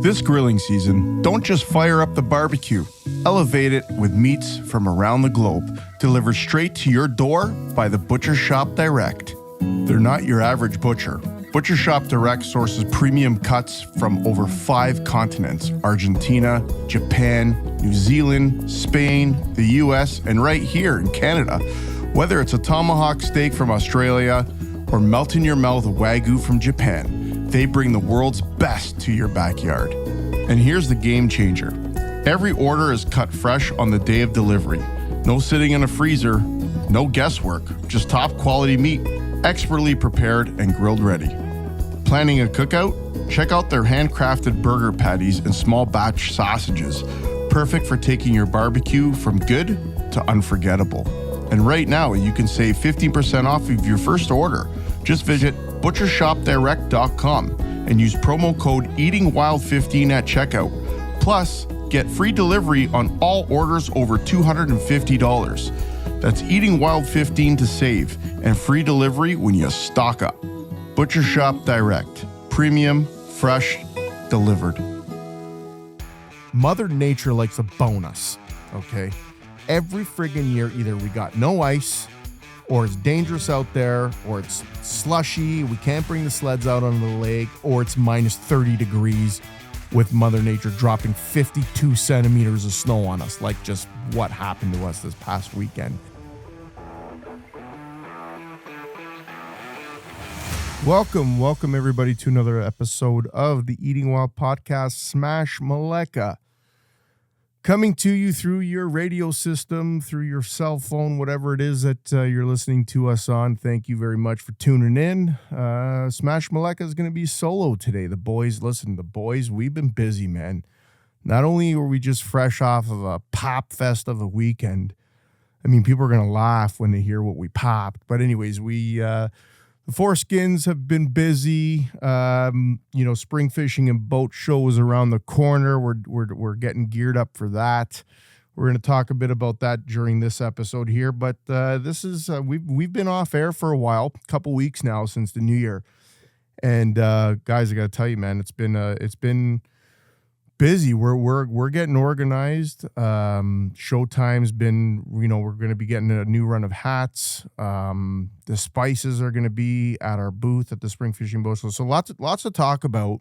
This grilling season, don't just fire up the barbecue. Elevate it with meats from around the globe, delivered straight to your door by the Butcher Shop Direct. They're not your average butcher. Butcher Shop Direct sources premium cuts from over 5 continents: Argentina, Japan, New Zealand, Spain, the US, and right here in Canada. Whether it's a tomahawk steak from Australia or melt in your mouth Wagyu from Japan, they bring the world's best to your backyard. And here's the game changer. Every order is cut fresh on the day of delivery. No sitting in a freezer, no guesswork, just top quality meat, expertly prepared and grilled ready. Planning a cookout? Check out their handcrafted burger patties and small batch sausages. Perfect for taking your barbecue from good to unforgettable. And right now, you can save 15% off of your first order. Just visit butchershopdirect.com and use promo code EatingWild15 at checkout. Plus, get free delivery on all orders over $250. That's EatingWild15 to save, and free delivery when you stock up. Butcher Shop Direct. Premium, fresh, delivered. Mother Nature likes to bone us, okay? Every friggin' year, either we got no ice, or it's dangerous out there, or it's slushy, we can't bring the sleds out onto the lake, or it's minus 30 degrees with Mother Nature dropping 52 centimeters of snow on us, like just what happened to us this past weekend. Welcome everybody to another episode of the Eating Wild podcast, Smash Maleka. Coming to you through your radio system, through your cell phone, whatever it is that you're listening to us on. Thank you very much for tuning in. Smash Maleka is going to be solo today. The boys, we've been busy, man. Not only were we just fresh off of a pop fest of a weekend. I mean, people are going to laugh when they hear what we popped. But anyways, the foreskins have been busy. Spring fishing and boat show is around the corner. We're getting geared up for that. We're going to talk a bit about that during this episode here. But this is we've been off air for a while, a couple weeks now since the new year. And guys, I got to tell you, man, it's been busy. We're getting organized. Showtime's been, we're going to be getting a new run of hats. The spices are going to be at our booth at the Spring Fishing Boat Show. So lots to talk about.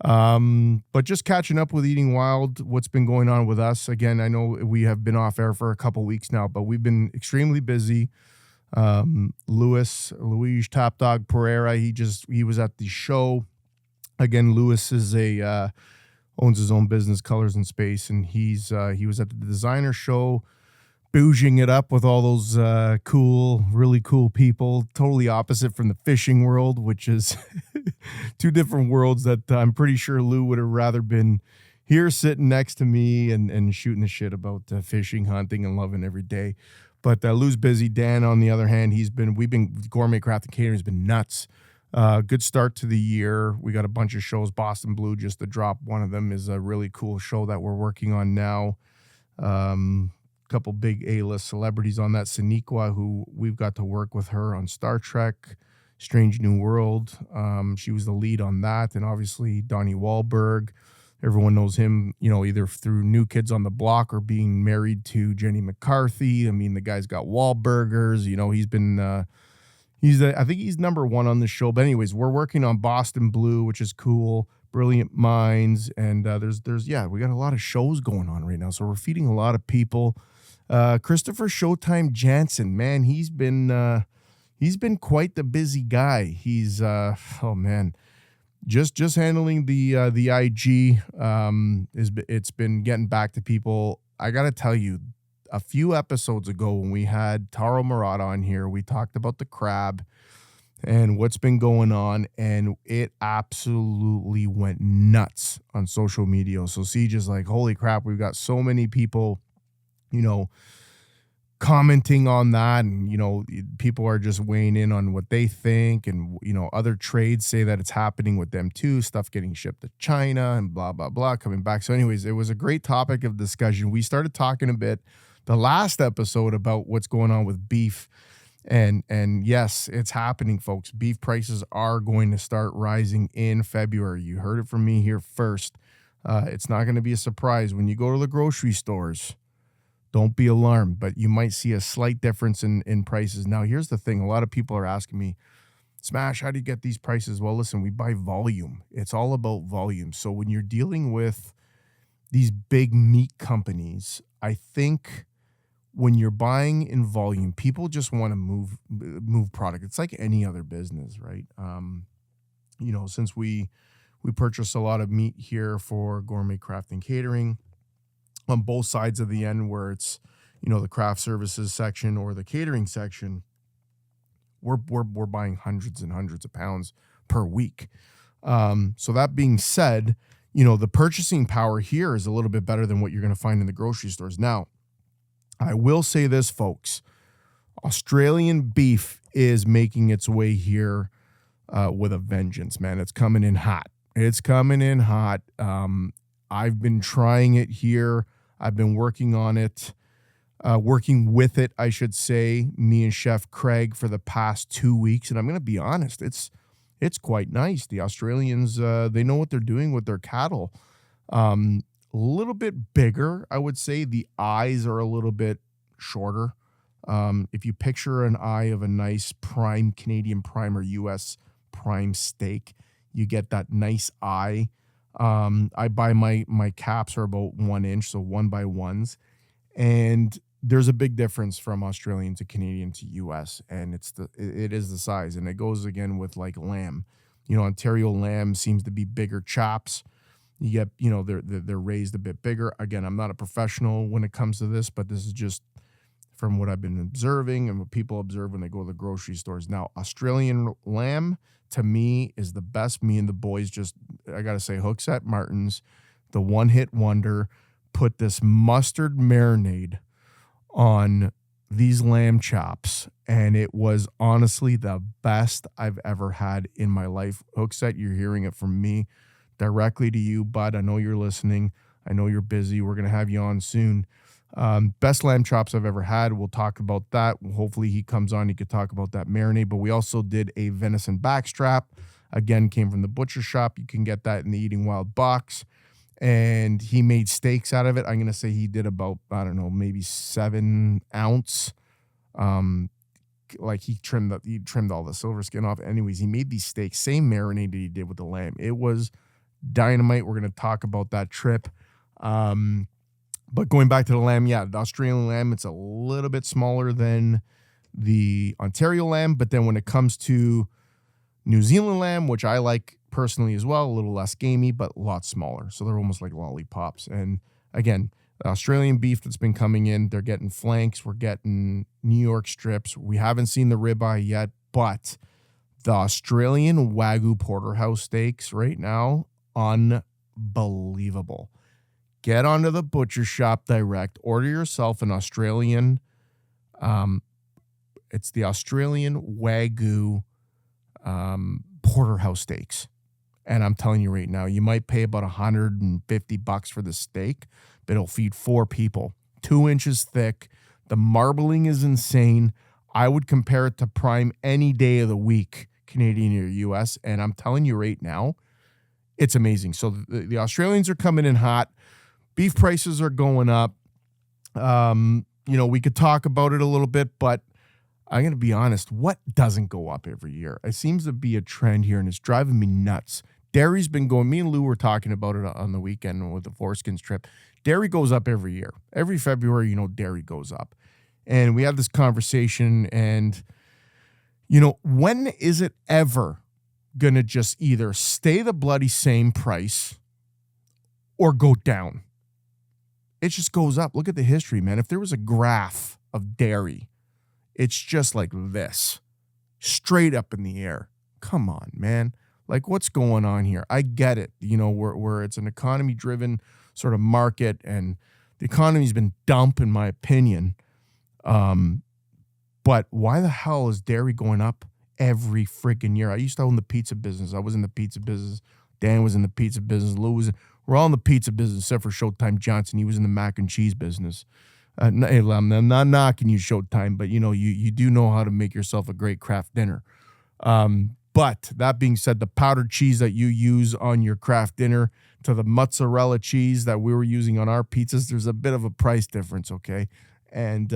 But just catching up with Eating Wild, what's been going on with us. Again, I know we have been off air for a couple weeks now, but we've been extremely busy. Luis Top Dog Pereira, he was at the show. Again, Luis is owns his own business, Colors in Space, and he was at the designer show, bouging it up with all those really cool people, totally opposite from the fishing world, which is two different worlds that I'm pretty sure Lou would have rather been here sitting next to me and shooting the shit about fishing, hunting, and loving every day. But Lou's busy. Dan, on the other hand, we've been Gourmet Craft and Catering has been nuts. Good start to the year. We got a bunch of shows. Boston Blue, just to drop one of them, is a really cool show that we're working on now. Couple big A-list celebrities on that. Sonequa, who we've got to work with her on Star Trek, Strange New World. She was the lead on that. And obviously Donnie Wahlberg. Everyone knows him, either through New Kids on the Block or being married to Jenny McCarthy. I mean, the guy's got Wahlburgers. He's been... I think he's number one on the show. But anyways, we're working on Boston Blue, which is cool. Brilliant Minds. And we got a lot of shows going on right now. So we're feeding a lot of people. Christopher Showtime Jansen, man, he's been quite the busy guy. He's just handling the IG. It's been getting back to people. I got to tell you, a few episodes ago when we had Taro Murata on here, we talked about the crab and what's been going on, and it absolutely went nuts on social media. So Siege is like, holy crap, we've got so many people, commenting on that, and, people are just weighing in on what they think, and, other trades say that it's happening with them too, stuff getting shipped to China and blah, blah, blah, coming back. So anyways, it was a great topic of discussion. We started talking a bit the last episode about what's going on with beef. And yes, it's happening, folks. Beef prices are going to start rising in February. You heard it from me here first. It's not going to be a surprise when you go to the grocery stores. Don't be alarmed, but you might see a slight difference in prices. Now, here's the thing. A lot of people are asking me, Smash, how do you get these prices? Well, listen, we buy volume. It's all about volume. So when you're dealing with these big meat companies, I think when you're buying in volume, people just want to move product. It's like any other business, right? Since we purchase a lot of meat here for Gourmet Craft and Catering on both sides of the end, where it's, the craft services section or the catering section, we're buying hundreds and hundreds of pounds per week. So that being said, the purchasing power here is a little bit better than what you're going to find in the grocery stores. Now, I will say this, folks, Australian beef is making its way here with a vengeance, man. It's coming in hot. I've been trying it here. I've been working on it. Working with it, I should say, me and Chef Craig for the past 2 weeks. And I'm going to be honest, it's quite nice. The Australians, they know what they're doing with their cattle. A little bit bigger, I would say. The eyes are a little bit shorter. If you picture an eye of a nice prime Canadian prime or U.S. prime steak, you get that nice eye. I buy my caps are about 1 inch, so 1x1s. And there's a big difference from Australian to Canadian to U.S. and it is the size, and it goes again with like lamb. Ontario lamb seems to be bigger chops. You get, they're raised a bit bigger. Again, I'm not a professional when it comes to this, but this is just from what I've been observing and what people observe when they go to the grocery stores. Now, Australian lamb to me is the best. Me and the boys I gotta say, Hooks at Martin's, the one-hit wonder. Put this mustard marinade on these lamb chops, and it was honestly the best I've ever had in my life. Hookset, you're hearing it from me directly to you, bud. I know you're listening. I know you're busy. We're going to have you on soon. Best lamb chops I've ever had. We'll talk about that. Hopefully he comes on. He could talk about that marinade, but we also did a venison backstrap. Again, came from the butcher shop. You can get that in the Eating Wild box. And he made steaks out of it. I'm going to say he did about, I don't know, maybe 7 ounce. Like he trimmed all the silver skin off. Anyways, he made these steaks, same marinade that he did with the lamb. It was dynamite. We're going to talk about that trip. But going back to the lamb, yeah, the Australian lamb, it's a little bit smaller than the Ontario lamb. But then when it comes to New Zealand lamb, which I like personally as well, a little less gamey, but a lot smaller. So they're almost like lollipops. And again, the Australian beef that's been coming in, they're getting flanks. We're getting New York strips. We haven't seen the ribeye yet, but the Australian Wagyu porterhouse steaks right now, unbelievable. Get onto the butcher shop direct. Order yourself an Australian. It's the Australian Wagyu porterhouse steaks. And I'm telling you right now, you might pay about $150 for the steak, but it'll feed 4 people. 2 inches thick. The marbling is insane. I would compare it to prime any day of the week, Canadian or US. And I'm telling you right now, it's amazing. So the Australians are coming in hot. Beef prices are going up. We could talk about it a little bit, but I'm going to be honest, what doesn't go up every year? It seems to be a trend here, and it's driving me nuts. Dairy's been going, me and Lou were talking about it on the weekend with the Foreskins trip. Dairy goes up every year. Every February, dairy goes up. And we had this conversation, and, when is it ever going to just either stay the bloody same price or go down? It just goes up. Look at the history, man. If there was a graph of dairy, it's just like this, straight up in the air. Come on, man. Like, what's going on here? I get it. Where it's an economy-driven sort of market, and the economy's been dump, in my opinion. But why the hell is dairy going up every freaking year? I used to own the pizza business. I was in the pizza business. Dan was in the pizza business. Lou was. We're all in the pizza business, except for Showtime Johnson. He was in the mac and cheese business. I'm not knocking you, Showtime, but you do know how to make yourself a great craft dinner. But But that being said, the powdered cheese that you use on your craft dinner to the mozzarella cheese that we were using on our pizzas, there's a bit of a price difference, okay? And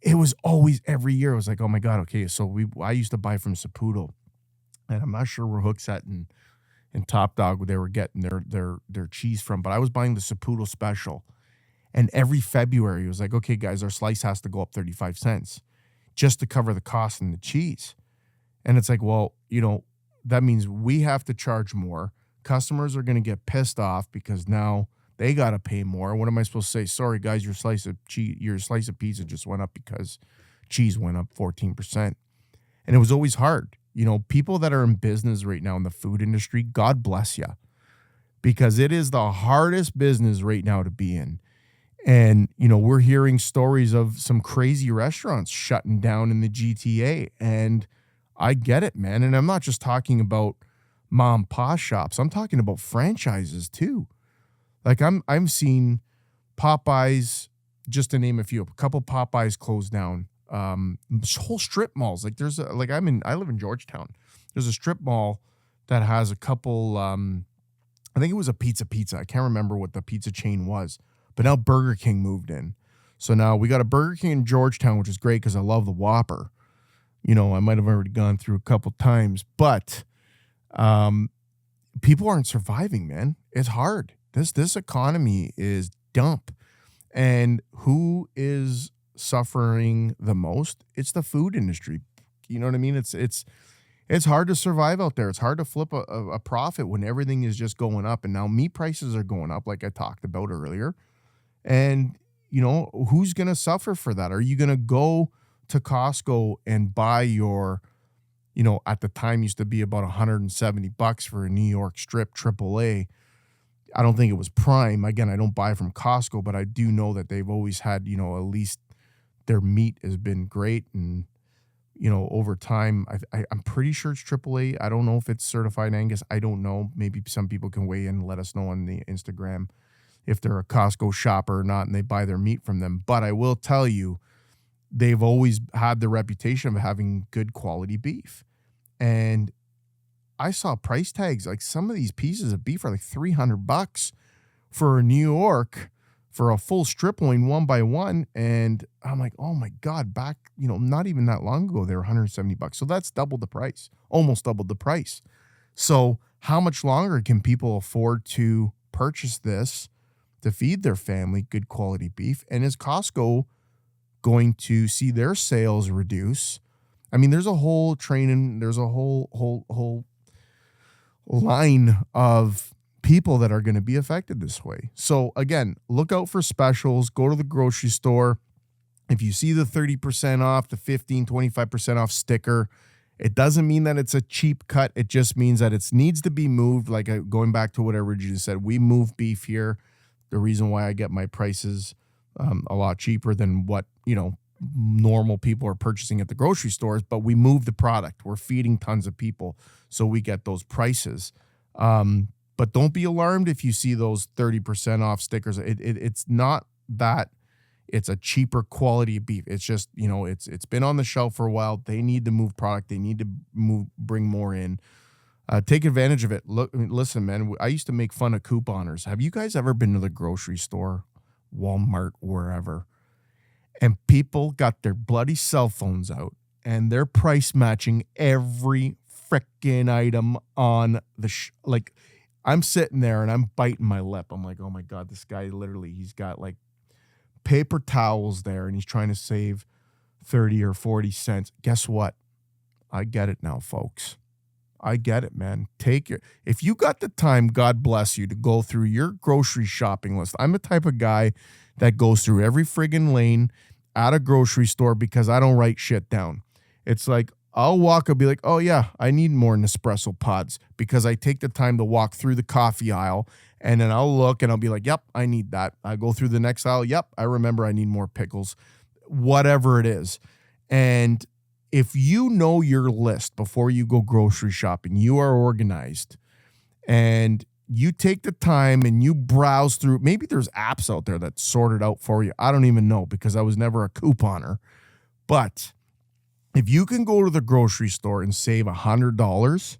it was always every year. It was like, oh my God, okay. So I used to buy from Saputo, and I'm not sure where Hooksett and Top Dog they were getting their cheese from, but I was buying the Saputo special. And every February, it was like, okay, guys, our slice has to go up 35 cents just to cover the cost and the cheese. And it's like, well, that means we have to charge more. Customers are going to get pissed off because now they got to pay more. What am I supposed to say? Sorry, guys, your slice of pizza just went up because cheese went up 14%. And it was always hard. People that are in business right now in the food industry, God bless you, because it is the hardest business right now to be in. And, we're hearing stories of some crazy restaurants shutting down in the GTA. And I get it, man. And I'm not just talking about mom and pop shops. I'm talking about franchises too. Like I'm seeing Popeyes, just to name a few, a couple Popeyes closed down. Whole strip malls. Like I live in Georgetown. There's a strip mall that has a couple, I think it was a Pizza. I can't remember what the pizza chain was, but now Burger King moved in. So now we got a Burger King in Georgetown, which is great because I love the Whopper. I might have already gone through a couple times, but people aren't surviving, man. It's hard. This economy is dump. And who is suffering the most? It's the food industry. You know what I mean? It's hard to survive out there. It's hard to flip a profit when everything is just going up. And now meat prices are going up, like I talked about earlier. And, who's going to suffer for that? Are you going to go to Costco and buy your, at the time used to be about $170 for a New York strip AAA. I don't think it was prime. Again, I don't buy from Costco, but I do know that they've always had, at least their meat has been great. And, over time, I'm pretty sure it's AAA. I don't know if it's certified Angus. I don't know. Maybe some people can weigh in and let us know on the Instagram if they're a Costco shopper or not and they buy their meat from them. But I will tell you, they've always had the reputation of having good quality beef. And I saw price tags, like some of these pieces of beef are like $300 for New York for a full strip loin 1x1. And I'm like, oh my God, back, not even that long ago, they were $170. So that's doubled the price, almost doubled the price. So how much longer can people afford to purchase this to feed their family good quality beef? And is Costco going to see their sales reduce? I mean, there's a whole there's a whole line of people that are going to be affected this way. So again, look out for specials, go to the grocery store. If you see the 30% off, the 15, 25% off sticker, it doesn't mean that it's a cheap cut. It just means that it needs to be moved. Like going back to what I originally said, we move beef here. The reason why I get my prices a lot cheaper than what, normal people are purchasing at the grocery stores, but we move the product. We're feeding tons of people, so we get those prices. But don't be alarmed if you see those 30% off stickers. It's not that it's a cheaper quality of beef. It's just, it's been on the shelf for a while. They need to move product. They need to bring more in. Take advantage of it. Listen, man, I used to make fun of couponers. Have you guys ever been to the grocery store, Walmart, wherever, and people got their bloody cell phones out and they're price matching every frickin' item on the like, I'm sitting there and I'm biting my lip. I'm like, oh my God, this guy he's got like paper towels there and he's trying to save 30 or 40 cents. Guess what? I get it now, folks. I get it, man. If you got the time, God bless you, to go through your grocery shopping list. I'm the type of guy that goes through every friggin' lane at a grocery store because I don't write shit down. It's like, I'll walk and be like, oh yeah, I need more Nespresso pods, because I take the time to walk through the coffee aisle and then I'll look and I'll be like, yep, I need that. I go through the next aisle. Yep, I remember I need more pickles, whatever it is. And if you know your list before you go grocery shopping, you are organized and you take the time and you browse through, maybe there's apps out there that sort it out for you. I don't even know because I was never a couponer, but If you can go to the grocery store and save $100,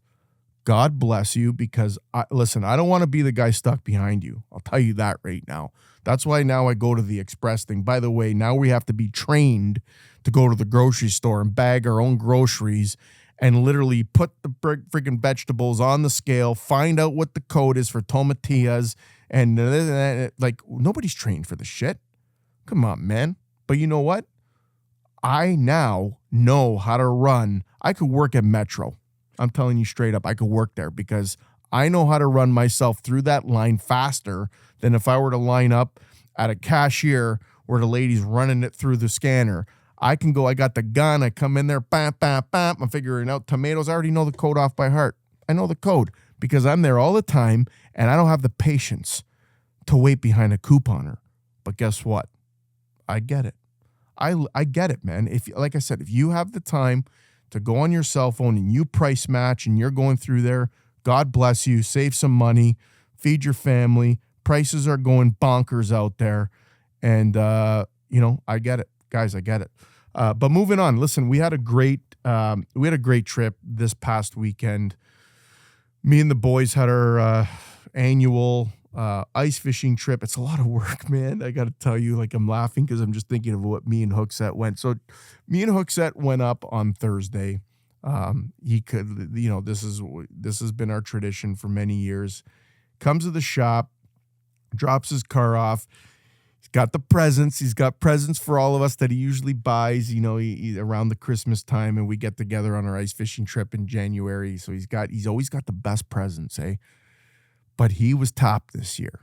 God bless you, because listen, I don't want to be the guy stuck behind you. I'll tell you that right now. That's why now I go to the express thing. By the way, now we have to be trained to go to the grocery store and bag our own groceries and literally put the freaking vegetables on the scale, find out what the code is for tomatillas, and like, nobody's trained for the shit. Come on, man. But you know what? I now know how to run. I could work at Metro. I'm telling you straight up, I could work there because I know how to run myself through that line faster than if I were to line up at a cashier where the lady's running it through the scanner. I can go, I got the gun, I come in there, bam, bam, bam, I'm figuring out tomatoes. I already know the code off by heart. I know the code because I'm there all the time and I don't have the patience to wait behind a couponer. But guess what? I get it. I get it, man. If, like I said, if you have the time to go on your cell phone and you price match and you're going through there, God bless you, save some money, feed your family. Prices are going bonkers out there. And, I get it. Guys, I get it. But moving on, listen, we had a great trip this past weekend. Me and the boys had our annual ice fishing trip. It's a lot of work, man. I got to tell you, like, I'm laughing because I'm just thinking of what me and Hookset went. So me and Hookset went up on Thursday. This has been our tradition for many years. Comes to the shop, drops his car off. He's got the presents. He's got presents for all of us that he usually buys, around the Christmas time, and we get together on our ice fishing trip in January. So he's always got the best presents, eh? But he was topped this year.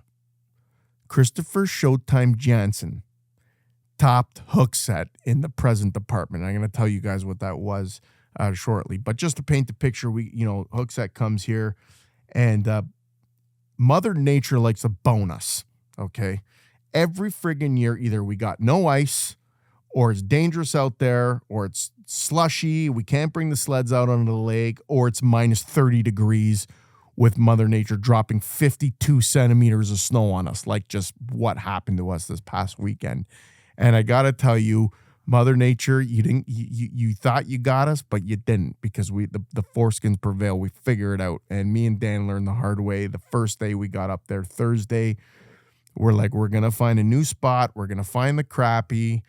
Christopher Showtime Jansen topped Hookset in the present department. I'm going to tell you guys what that was shortly. But just to paint the picture, Hookset comes here, and Mother Nature likes to bone us, okay? Every friggin' year, either we got no ice, or it's dangerous out there, or it's slushy, we can't bring the sleds out onto the lake, or it's minus 30 degrees with Mother Nature dropping 52 centimeters of snow on us, like just what happened to us this past weekend. And I got to tell you, Mother Nature, you thought you got us, but you didn't, because the foreskins prevail. We figure it out. And me and Dan learned the hard way. The first day we got up there, Thursday, we're going to find a new spot. We're going to find the crappie.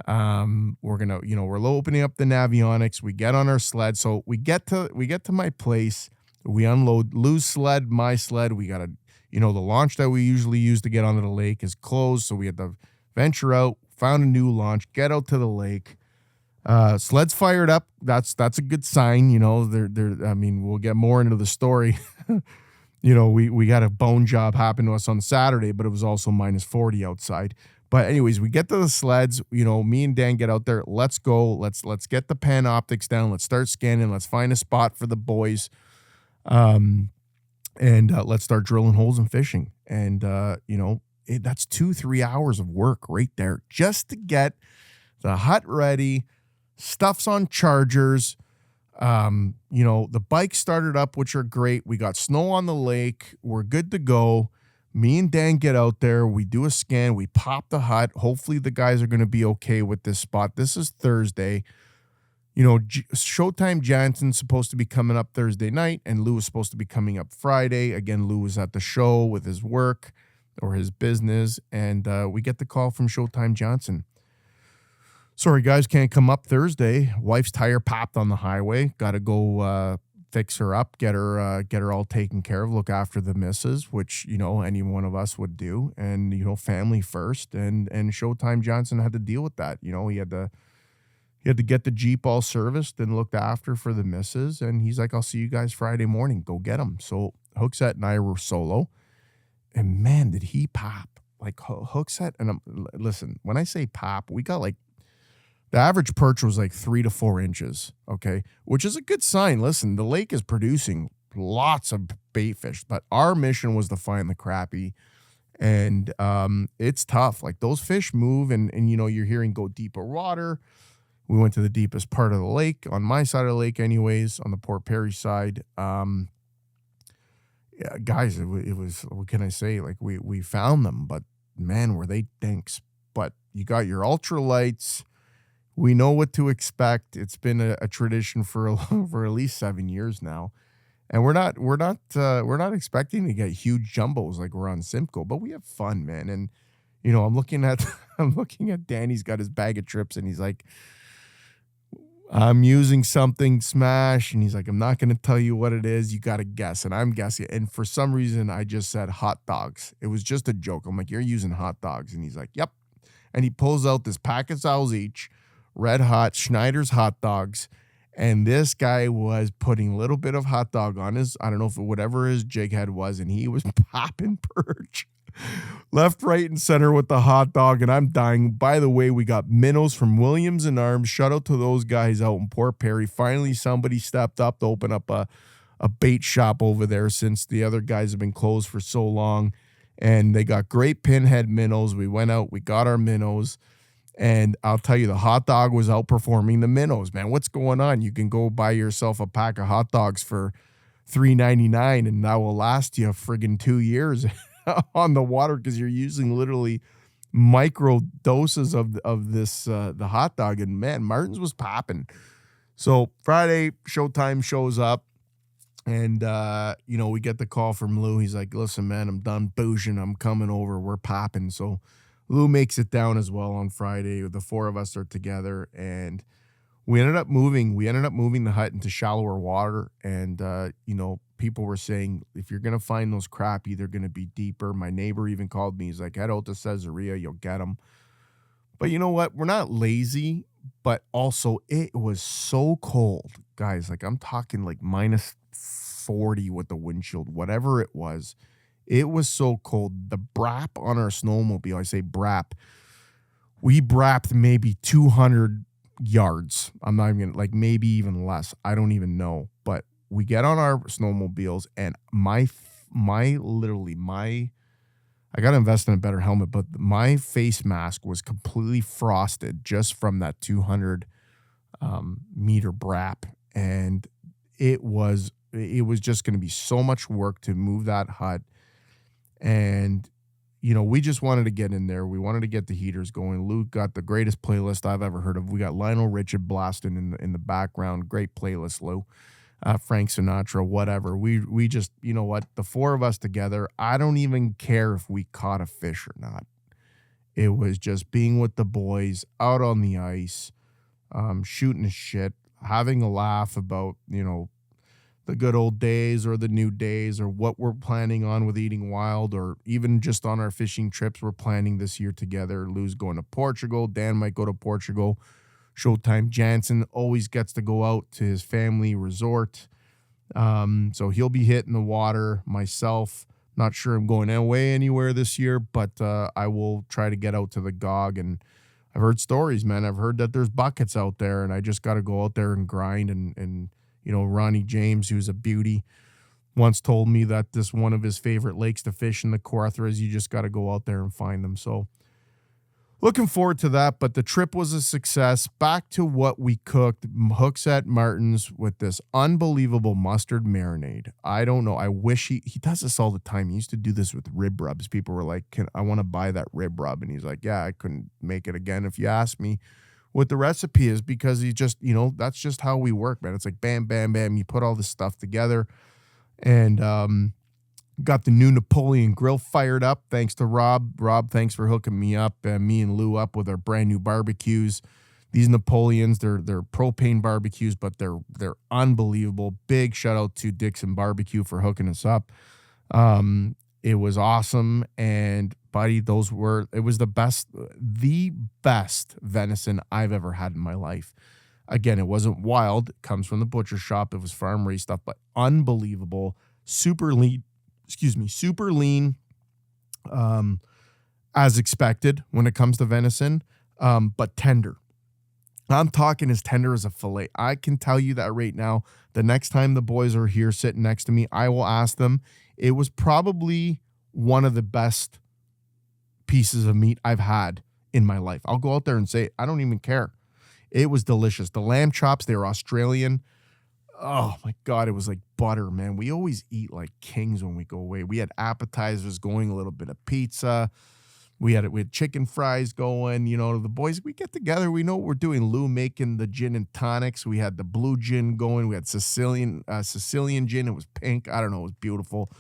We're opening up the Navionics. We get on our sled. So we get to my place. We unload Lou's sled, my sled. We got to, the launch that we usually use to get onto the lake is closed. So we had to venture out, found a new launch, get out to the lake. Sled's fired up. That's a good sign. We'll get more into the story. We got a bone job happen to us on Saturday, but it was also minus 40 outside. But anyways, we get to the sleds, me and Dan get out there. Let's go. Let's get the Panoptics down. Let's start scanning. Let's find a spot for the boys. Let's start drilling holes and fishing. And, that's 2-3 hours of work right there just to get the hut ready. Stuff's on chargers. The bikes started up, which are great. We got snow on the lake. We're good to go. Me and Dan get out there. We do a scan. We pop the hut. Hopefully the guys are going to be okay with this spot. This is Thursday. Showtime Jansen's supposed to be coming up Thursday night, and Lou was supposed to be coming up Friday. Again, Lou was at the show with his work or his business, and we get the call from Showtime Jansen. Sorry, guys, can't come up Thursday. Wife's tire popped on the highway. Got to go fix her up, get her all taken care of, look after the missus, which, any one of us would do. And, family first. And Showtime Jansen had to deal with that. He had to get the Jeep all serviced and looked after for the missus. And he's like, I'll see you guys Friday morning. Go get them. So Hookset and I were solo. And man, did he pop. Like Hookset. And listen, when I say pop, we got the average perch was 3 to 4 inches. Okay. Which is a good sign. Listen, the lake is producing lots of bait fish, but our mission was to find the crappie. And it's tough. Those fish move and you're hearing go deeper water. We went to the deepest part of the lake, on my side of the lake anyways, on the Port Perry side. Guys, it was, what can I say? We found them, but man, were they dinks. But you got your ultralights, We know what to expect. It's been a tradition for for at least 7 years now, and we're not expecting to get huge jumbos like we're on Simcoe, but we have fun, man. And I'm looking at I'm looking at Danny's got his bag of trips, and he's like, I'm using something Smash, and he's like, I'm not going to tell you what it is. You got to guess, and I'm guessing. And for some reason, I just said hot dogs. It was just a joke. I'm like, you're using hot dogs, and he's like, yep. And he pulls out this pack of Sal's each, red hot Schneider's hot dogs, and this guy was putting a little bit of hot dog on his, I don't know if whatever his jig head was, and he was popping perch left, right, and center with the hot dog, and I'm dying. By the way, we got Minnows from Williams and Arms. Shout out to those guys out in Port Perry. Finally, somebody stepped up to open up a bait shop over there since the other guys have been closed for so long. And they got great pinhead minnows. We went out, we got our minnows, and I'll tell you, the hot dog was outperforming the minnows, man. What's going on? You can go buy yourself a pack of hot dogs for $3.99, and that will last you friggin' 2 years on the water because you're using literally micro doses of this the hot dog. And man, Martin's was popping. So Friday, Showtime shows up. And, we get the call from Lou. He's like, listen, man, I'm done boozing. I'm coming over. We're popping. So Lou makes it down as well on Friday. The four of us are together, and we ended up moving. We ended up moving the hut into shallower water. And, people were saying, if you're going to find those crappie, they're going to be deeper. My neighbor even called me. He's like, head out to Caesarea. You'll get them. But you know what? We're not lazy, but also it was so cold, guys. Like, I'm talking like minus 40 with the windshield, whatever it was. It was so cold. The brap on our snowmobile, I say brap, we brapped maybe 200 yards. I'm not even like maybe even less. I don't even know. But we get on our snowmobiles, and I got to invest in a better helmet, but my face mask was completely frosted just from that 200 meter brap. And it was just going to be so much work to move that hut. And, we just wanted to get in there. We wanted to get the heaters going. Luke got the greatest playlist I've ever heard of. We got Lionel Richie blasting in the background. Great playlist, Lou. Frank Sinatra, whatever. We just, the four of us together, I don't even care if we caught a fish or not. It was just being with the boys out on the ice, shooting shit, having a laugh about, the good old days or the new days or what we're planning on with Eating Wild, or even just on our fishing trips we're planning this year together. Lou's going to Portugal. Dan might go to Portugal. Showtime Jansen always gets to go out to his family resort. So he'll be hitting the water. Myself, not sure I'm going away anywhere this year, but I will try to get out to the GOG. And I've heard stories, man. I've heard that there's buckets out there, and I just got to go out there and grind. And Ronnie James, who's a beauty, once told me that this one of his favorite lakes to fish in the Kawartha is you just got to go out there and find them. So looking forward to that, but the trip was a success. Back to what we cooked. Hooks at Martin's with this unbelievable mustard marinade. I don't know. I wish he does this all the time. He used to do this with rib rubs. People were like, I want to buy that rib rub. And he's like, yeah, I couldn't make it again if you asked me what the recipe is, because he just, that's just how we work, man. It's like bam, bam, bam. You put all this stuff together, and got the new Napoleon grill fired up. Thanks to Rob. Rob, thanks for hooking me up, me and Lou up with our brand new barbecues. These Napoleons, they're propane barbecues, but they're unbelievable. Big shout out to Dixon Barbecue for hooking us up. It was awesome, and buddy, it was the best venison I've ever had in my life. Again, it wasn't wild. It comes from the butcher shop. It was farm raised stuff, but unbelievable. Super lean, as expected when it comes to venison, but tender. I'm talking as tender as a fillet. I can tell you that right now. The next time the boys are here sitting next to me, I will ask them. It was probably one of the best pieces of meat I've had in my life. I'll go out there and say it. I don't even care. It was delicious. The lamb chops, they were Australian. Oh my God, it was like butter, man. We always eat like kings when we go away. We had appetizers going, a little bit of pizza. We had chicken fries going, the boys, we get together. We know what we're doing. Lou making the gin and tonics. We had the blue gin going. We had Sicilian gin. It was pink. I don't know. It was beautiful.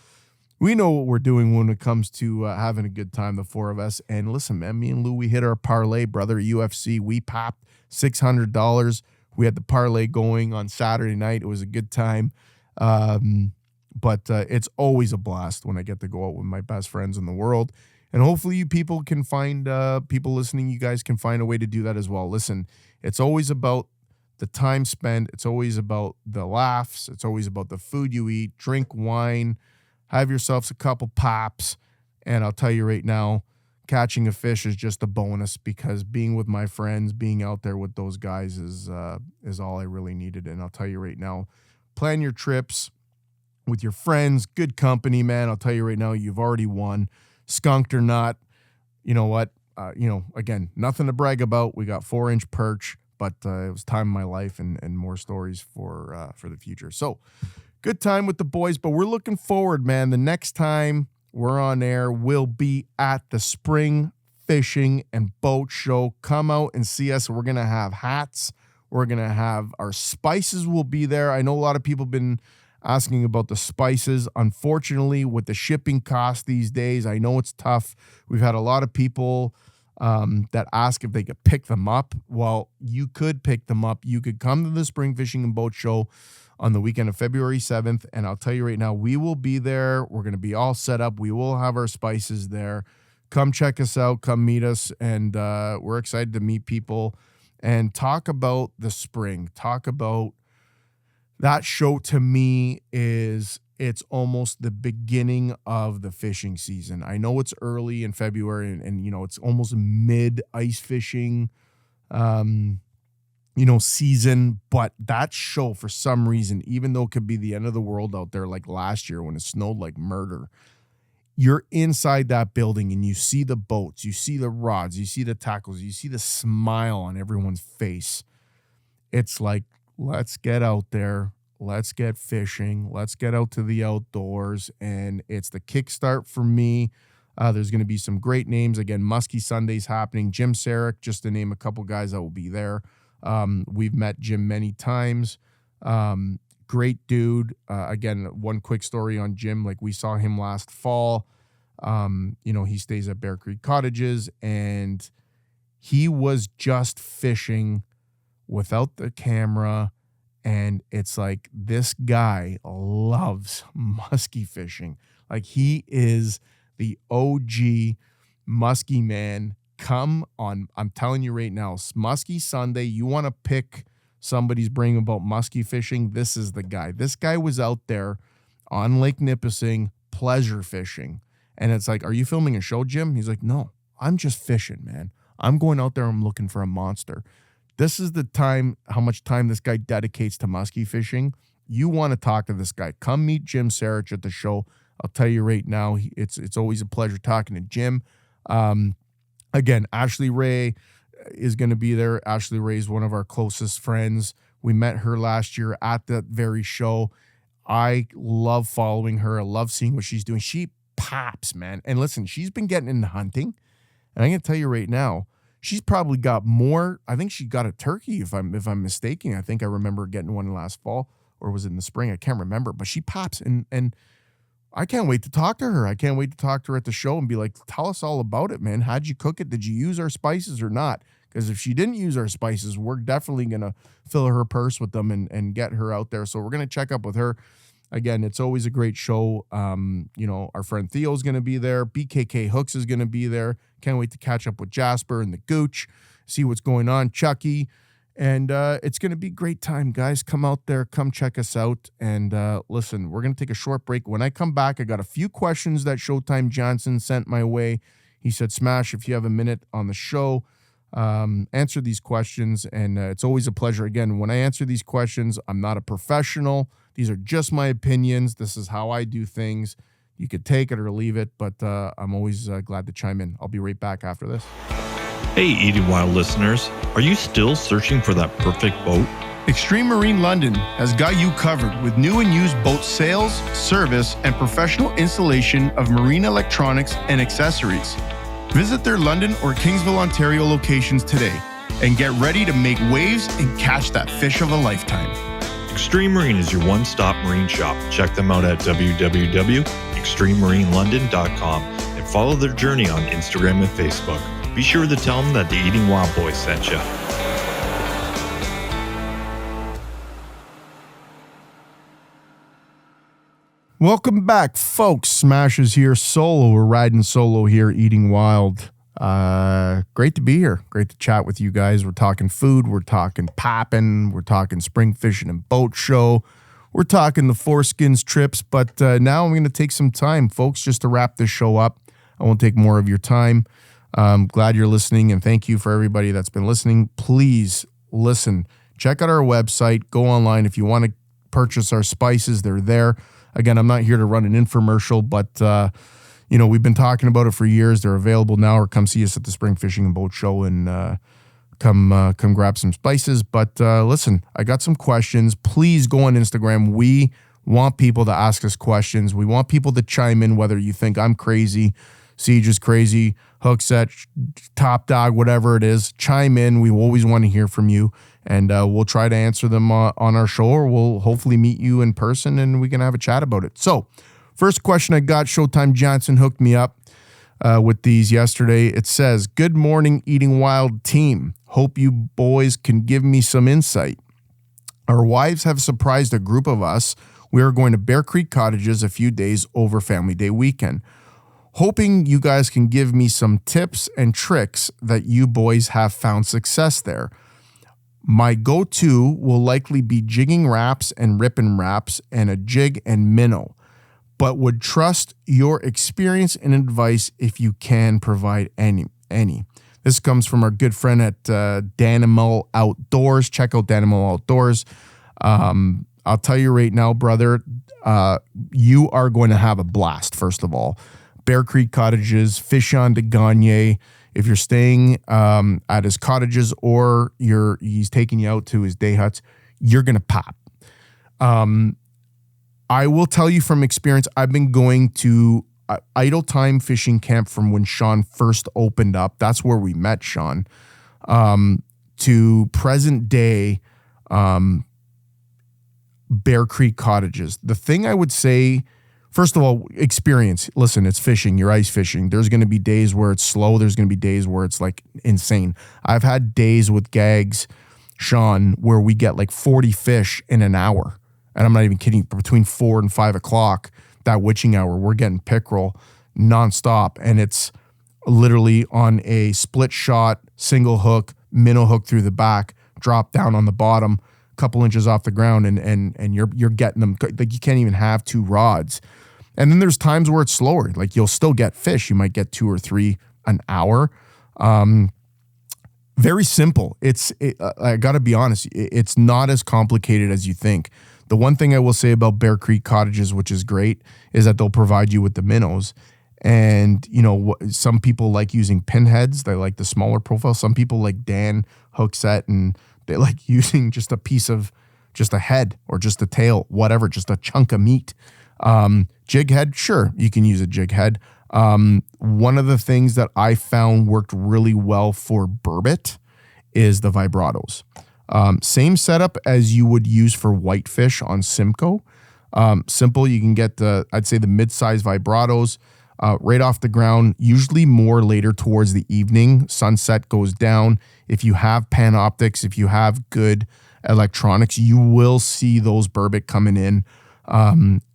We know what we're doing when it comes to having a good time, the four of us. And listen, man, me and Lou, we hit our parlay, brother, UFC. We popped $600. We had the parlay going on Saturday night. It was a good time. But it's always a blast when I get to go out with my best friends in the world. And hopefully you people can find, people listening, you guys can find a way to do that as well. Listen, it's always about the time spent. It's always about the laughs. It's always about the food you eat. Drink wine. Have yourselves a couple pops. And I'll tell you right now, catching a fish is just a bonus, because being with my friends, being out there with those guys is all I really needed. And I'll tell you right now, plan your trips with your friends, good company, man. I'll tell you right now, you've already won. Skunked or not, you know what? Again, nothing to brag about. We got 4-inch perch, but it was time in my life, and more stories for the future. So good time with the boys, but we're looking forward, man. The next time we're on air, we'll be at the Spring Fishing and Boat Show. Come out and see us. We're going to have hats. We're going to have our spices will be there. I know a lot of people have been asking about the spices. Unfortunately, with the shipping cost these days, I know it's tough. We've had a lot of people that ask if they could pick them up. Well, you could pick them up. You could come to the Spring Fishing and Boat Show on the weekend of February 7th, and I'll tell you right now, we will be there. We're going to be all set up. We will have our spices there. Come check us out. Come meet us, and we're excited to meet people and talk about the spring. Talk about that show. To me, it's almost the beginning of the fishing season. I know it's early in February, and it's almost mid ice fishing season, but that show, for some reason, even though it could be the end of the world out there like last year when it snowed like murder, you're inside that building and you see the boats, you see the rods, you see the tackles, you see the smile on everyone's face. It's like, let's get out there. Let's get fishing. Let's get out to the outdoors. And it's the kickstart for me. There's going to be some great names. Again, Muskie Sunday's happening. Jim Sarek, just to name a couple guys that will be there. We've met Jim many times. Great dude. Again, one quick story on Jim. Like, we saw him last fall. He stays at Bear Creek Cottages, and he was just fishing without the camera. And it's like, this guy loves muskie fishing. Like, he is the OG muskie man. Come on. I'm telling you right now, Muskie Sunday, you want to pick somebody's brain about muskie fishing, this is the guy. This guy was out there on Lake Nipissing pleasure fishing. And it's like, are you filming a show, Jim? He's like, no, I'm just fishing, man. I'm going out there. I'm looking for a monster. This is the time, how much time this guy dedicates to muskie fishing. You want to talk to this guy. Come meet Jim Sarich at the show. I'll tell you right now, it's always a pleasure talking to Jim. Again, Ashley Ray is going to be there. Ashley Ray is one of our closest friends. We met her last year at that very show. I love following her. I love seeing what she's doing. She pops, man. And listen, she's been getting into hunting. And I'm going to tell you right now, she's probably got more. I think she got a turkey, if I'm mistaken. I think I remember getting one last fall, or was it in the spring? I can't remember. But she pops, and I can't wait to talk to her. I can't wait to talk to her at the show and be like, tell us all about it, man. How'd you cook it? Did you use our spices or not? Because if she didn't use our spices, we're definitely going to fill her purse with them and get her out there. So we're going to check up with her. Again, it's always a great show. Our friend Theo's going to be there. BKK Hooks is going to be there. Can't wait to catch up with Jasper and the Gooch, see what's going on, Chucky. And it's going to be a great time, guys. Come out there. Come check us out. And listen, we're going to take a short break. When I come back, I got a few questions that Showtime Johnson sent my way. He said, Smash, if you have a minute on the show, answer these questions. And it's always a pleasure. Again, when I answer these questions, I'm not a professional. These are just my opinions. This is how I do things. You could take it or leave it, but I'm always glad to chime in. I'll be right back after this. Hey, Eating Wild listeners, are you still searching for that perfect boat? Xtreme Marine London has got you covered with new and used boat sales, service, and professional installation of marine electronics and accessories. Visit their London or Kingsville, Ontario locations today and get ready to make waves and catch that fish of a lifetime. Xtreme Marine is your one-stop marine shop. Check them out at www.extrememarinelondon.com and follow their journey on Instagram and Facebook. Be sure to tell them that the Eating Wild Boys sent you. Welcome back, folks. Smash is here solo. We're riding solo here, Eating Wild. Great to be here. Great to chat with you guys. We're talking food. We're talking popping. We're talking spring fishing and boat show. We're talking the Foreskins trips. But now I'm going to take some time, folks, just to wrap this show up. I won't take more of your time. I'm glad you're listening, and thank you for everybody that's been listening. Please listen. Check out our website. Go online. If you want to purchase our spices, they're there. Again, I'm not here to run an infomercial, but, we've been talking about it for years. They're available now, or come see us at the Spring Fishing and Boat Show and come grab some spices. But listen, I got some questions. Please go on Instagram. We want people to ask us questions. We want people to chime in, whether you think I'm crazy, Siege is crazy, hook set, top dog, whatever it is. Chime in. We always want to hear from you. And we'll try to answer them on our show, or we'll hopefully meet you in person and we can have a chat about it. So, first question I got, Showtime Johnson hooked me up with these yesterday. It says, "Good morning, Eating Wild team. Hope you boys can give me some insight. Our wives have surprised a group of us. We are going to Bear Creek Cottages a few days over Family Day weekend. Hoping you guys can give me some tips and tricks that you boys have found success there. My go-to will likely be jigging wraps and ripping wraps and a jig and minnow, but would trust your experience and advice if you can provide any. This comes from our good friend at Danimal Outdoors. Check out Danimal Outdoors. I'll tell you right now, brother, you are going to have a blast, first of all. Bear Creek Cottages, fish on de Gagne. If you're staying at his cottages or he's taking you out to his day huts, you're going to pop. I will tell you from experience, I've been going to Idle Time Fishing Camp from when Sean first opened up. That's where we met Sean. To present day Bear Creek Cottages. The thing I would say, first of all, experience. Listen, it's fishing. You're ice fishing. There's going to be days where it's slow. There's going to be days where it's like insane. I've had days with Gags, Sean, where we get like 40 fish in an hour. And I'm not even kidding. Between 4 and 5 o'clock, that witching hour, we're getting pickerel nonstop. And it's literally on a split shot, single hook, minnow hook through the back, drop down on the bottom, couple inches off the ground, and you're getting them. Like, you can't even have 2 rods. And then there's times where it's slower. Like, you'll still get fish. You might get 2 or 3 an hour. Very simple. I got to be honest, it's not as complicated as you think. The one thing I will say about Bear Creek Cottages, which is great, is that they'll provide you with the minnows. And, some people like using pinheads. They like the smaller profile. Some people like Dan hook set, and they like using just a piece of, just a head or just a tail, whatever, just a chunk of meat. Jig head, sure, you can use a jig head. One of the things that I found worked really well for burbot is the vibratos. Same setup as you would use for whitefish on Simcoe. Simple, you can get I'd say the mid-size vibratos right off the ground, usually more later towards the evening. Sunset goes down. If you have Panoptics, if you have good electronics, you will see those burbot coming in,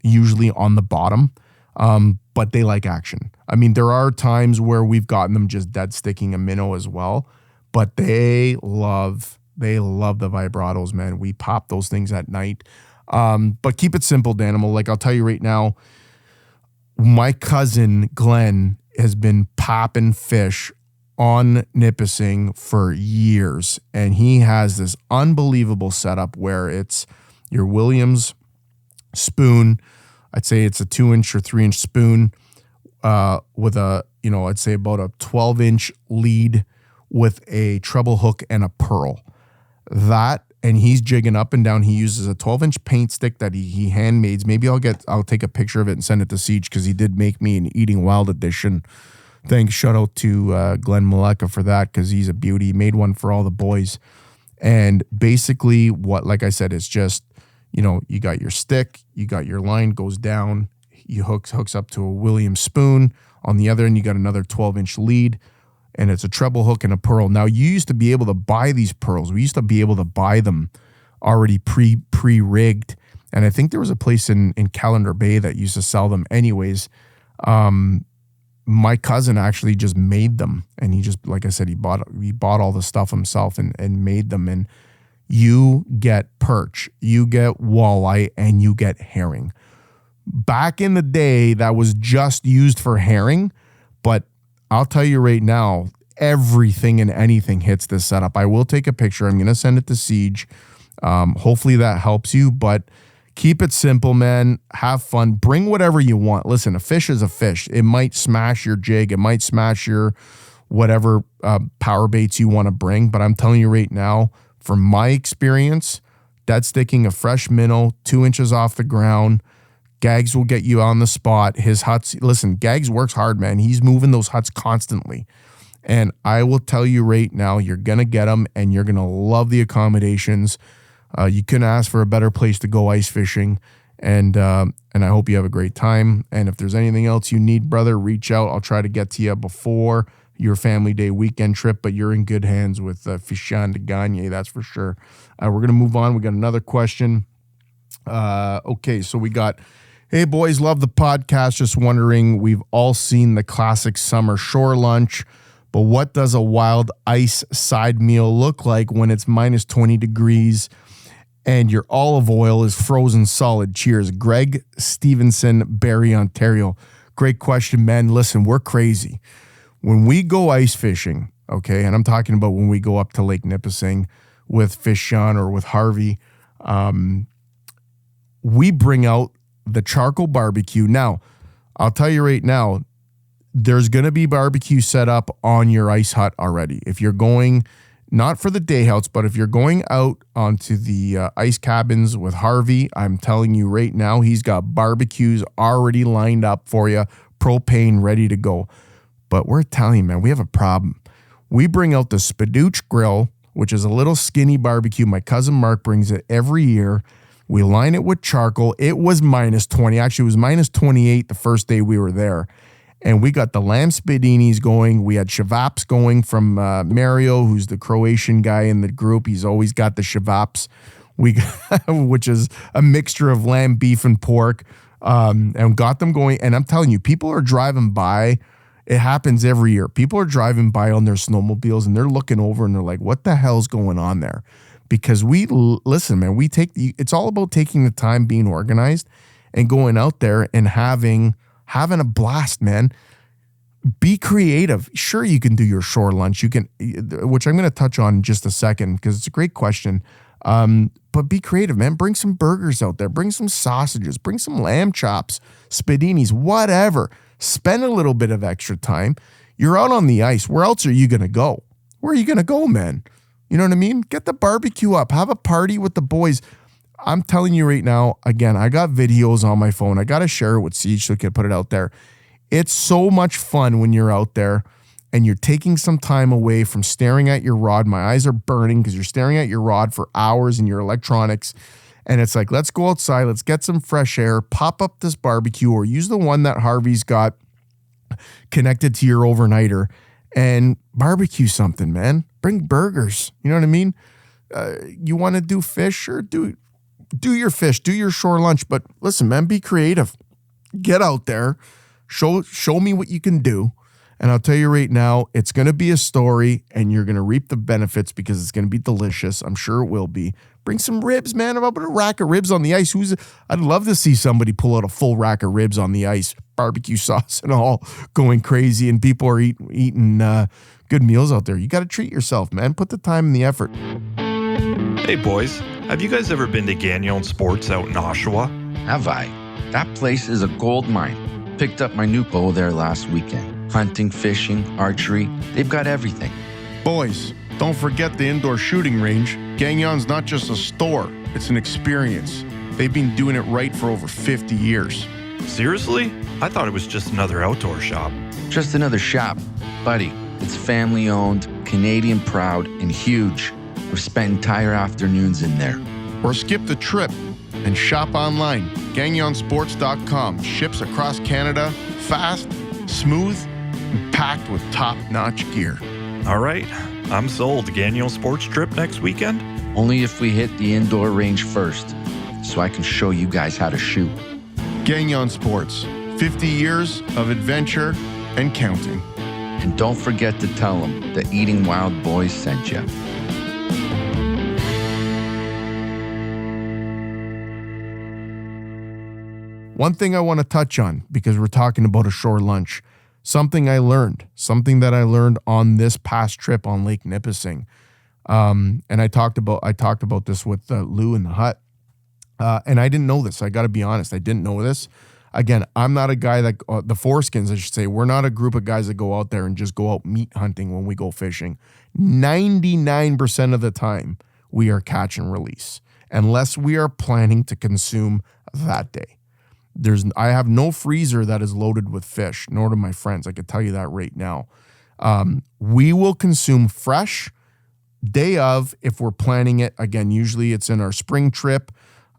usually on the bottom, but they like action. I mean, there are times where we've gotten them just dead sticking a minnow as well, but they love the vibratos, man. We pop those things at night. But keep it simple, Danimal. Like, I'll tell you right now, my cousin Glenn has been popping fish on Nipissing for years, and he has this unbelievable setup where it's your Williams spoon. I'd say it's a 2-inch or 3-inch spoon with a, I'd say about a 12-inch lead with a treble hook and a pearl. And he's jigging up and down. He uses a 12-inch paint stick that he handmades. Maybe I'll take a picture of it and send it to Siege, because he did make me an Eating Wild edition Thanks, shout out to Glenn Maleka for that, because he's a beauty. He made one for all the boys. And basically what, like I said, it's just, you got your stick, you got your line goes down, you hooks up to a Williams spoon. On the other end, you got another 12-inch lead, and it's a treble hook and a pearl. Now, you used to be able to buy these pearls. We used to be able to buy them already pre-rigged. And I think there was a place in Calendar Bay that used to sell them anyways. My cousin actually just made them, and he just, like I said, he bought all the stuff himself and made them. And you get perch, you get walleye, and you get herring. Back in the day, that was just used for herring, but I'll tell you right now, everything and anything hits this setup. I will take a picture. I'm going to send it to Siege. Hopefully that helps you, but keep it simple, man. Have fun. Bring whatever you want. Listen, a fish is a fish. It might smash your jig. It might smash your whatever power baits you want to bring, but I'm telling you right now, from my experience, dead sticking a fresh minnow 2 inches off the ground, Gags will get you on the spot. His huts, listen, Gags works hard, man. He's moving those huts constantly. And I will tell you right now, you're going to get them, and you're going to love the accommodations. You couldn't ask for a better place to go ice fishing. And I hope you have a great time. And if there's anything else you need, brother, reach out. I'll try to get to you before your family day weekend trip, but you're in good hands with Fishan de Gagne, that's for sure. We're going to move on. We got another question. Okay, so we got... Hey, boys, love the podcast. Just wondering, we've all seen the classic summer shore lunch, but what does a wild ice side meal look like when it's minus 20 degrees and your olive oil is frozen solid? Cheers. Greg Stevenson, Barrie, Ontario. Great question, man. Listen, we're crazy. When we go ice fishing, okay, and I'm talking about when we go up to Lake Nipissing with Fishan or with Harvey, we bring out the charcoal barbecue. Now, I'll tell you right now, there's going to be barbecue set up on your ice hut already. If you're going, not for the day outs, but if you're going out onto the ice cabins with Harvey, I'm telling you right now, he's got barbecues already lined up for you, propane ready to go. But we're Italian, man. We have a problem. We bring out the Spadooch grill, which is a little skinny barbecue. My cousin Mark brings it every year. We line it with charcoal. It was minus 20. Actually, it was minus 28 the first day we were there. And we got the lamb spadinis going. We had shavaps going from Mario, who's the Croatian guy in the group. He's always got the shavaps, which is a mixture of lamb, beef, and pork, and got them going. And I'm telling you, people are driving by. It happens every year. People are driving by on their snowmobiles, and they're looking over, and they're like, what the hell's going on there? Because listen, man, it's all about taking the time, being organized, and going out there and having a blast, man. Be creative. Sure, you can do your shore lunch. You can, which I'm going to touch on in just a second because it's a great question. But be creative, man. Bring some burgers out there. Bring some sausages. Bring some lamb chops, spadinis, whatever. Spend a little bit of extra time. You're out on the ice. Where else are you going to go? Where are you going to go, man? You know what I mean? Get the barbecue up. Have a party with the boys. I'm telling you right now, again, I got videos on my phone. I got to share it with Siege so I can put it out there. It's so much fun when you're out there and you're taking some time away from staring at your rod. My eyes are burning because you're staring at your rod for hours and your electronics. And it's like, let's go outside. Let's get some fresh air, pop up this barbecue, or use the one that Harvey's got connected to your overnighter and barbecue something, man. Bring burgers. You know what I mean? You want to do fish, or do your fish, do your shore lunch. But listen, man, be creative. Get out there. Show me what you can do. And I'll tell you right now, it's going to be a story, and you're going to reap the benefits because it's going to be delicious. I'm sure it will be. Bring some ribs, man. I'll put a rack of ribs on the ice. I'd love to see somebody pull out a full rack of ribs on the ice, barbecue sauce and all, going crazy, and people are eating good meals out there. You got to treat yourself, man. Put the time and the effort. Hey, boys. Have you guys ever been to Gagnon Sports out in Oshawa? Have I? That place is a gold mine. Picked up my new bow there last weekend. Hunting, fishing, archery, they've got everything. Boys, don't forget the indoor shooting range. Gagnon's not just a store, it's an experience. They've been doing it right for over 50 years. Seriously? I thought it was just another outdoor shop. Just another shop. Buddy, it's family owned, Canadian proud, and huge. I've spent entire afternoons in there. Or skip the trip and shop online. GagnonSports.com ships across Canada, fast, smooth, and packed with top-notch gear. All right, I'm sold. Gagnon Sports trip next weekend? Only if we hit the indoor range first, so I can show you guys how to shoot. Gagnon Sports, 50 years of adventure and counting. And don't forget to tell them the Eating Wild Boys sent you. One thing I want to touch on, because we're talking about a shore lunch, something that I learned on this past trip on Lake Nipissing. And I talked about this with Lou in the hut. And I didn't know this. I got to be honest. I didn't know this. Again, I'm not a guy that, the foreskins, I should say, we're not a group of guys that go out there and just go out meat hunting when we go fishing. 99% of the time, we are catch and release, unless we are planning to consume that day. I have no freezer that is loaded with fish, nor do my friends. I can tell you that right now. We will consume fresh day of if we're planning it. Again, usually it's in our spring trip,